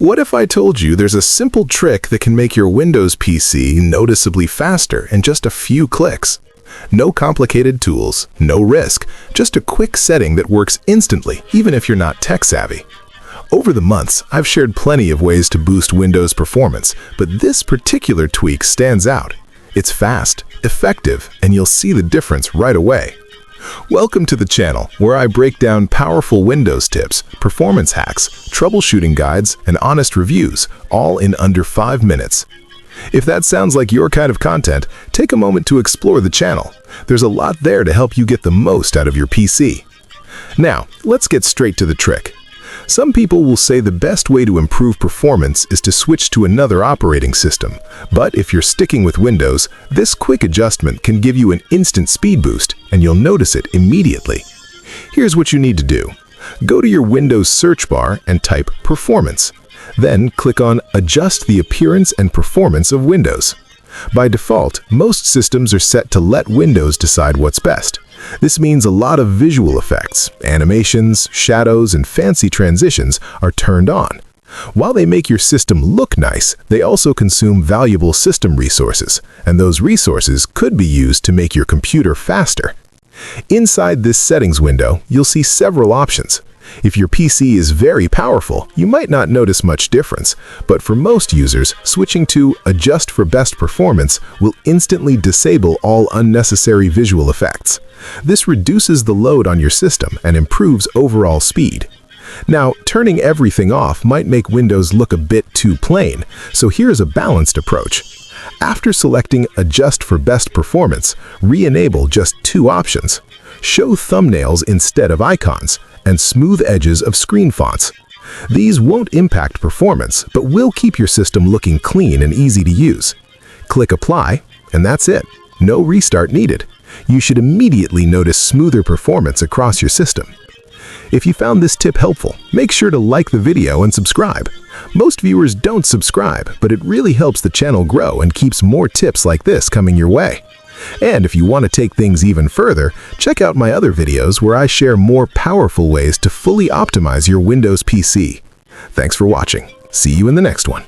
What if I told you there's a simple trick that can make your Windows PC noticeably faster in just a few clicks? No complicated tools, no risk, just a quick setting that works instantly, even if you're not tech-savvy. Over the months, I've shared plenty of ways to boost Windows performance, but this particular tweak stands out. It's fast, effective, and you'll see the difference right away. Welcome to the channel, where I break down powerful Windows tips, performance hacks, troubleshooting guides, and honest reviews, all in under 5 minutes. If that sounds like your kind of content, take a moment to explore the channel. There's a lot there to help you get the most out of your PC. Now, let's get straight to the trick. Some people will say the best way to improve performance is to switch to another operating system. But if you're sticking with Windows, this quick adjustment can give you an instant speed boost, and you'll notice it immediately. Here's what you need to do. Go to your Windows search bar and type Performance. Then click on Adjust the appearance and performance of Windows. By default, most systems are set to let Windows decide what's best. This means a lot of visual effects, animations, shadows, and fancy transitions are turned on. While they make your system look nice, they also consume valuable system resources, and those resources could be used to make your computer faster. Inside this settings window, you'll see several options. If your PC is very powerful, you might not notice much difference, but for most users, switching to Adjust for Best Performance will instantly disable all unnecessary visual effects. This reduces the load on your system and improves overall speed. Now, turning everything off might make Windows look a bit too plain, so here's a balanced approach. After selecting Adjust for Best Performance, re-enable just 2 options: Show thumbnails instead of icons, and smooth edges of screen fonts. These won't impact performance, but will keep your system looking clean and easy to use. Click Apply, and that's it. No restart needed. You should immediately notice smoother performance across your system. If you found this tip helpful, make sure to like the video and subscribe. Most viewers don't subscribe, but it really helps the channel grow and keeps more tips like this coming your way. And if you want to take things even further, check out my other videos where I share more powerful ways to fully optimize your Windows PC. Thanks for watching. See you in the next one.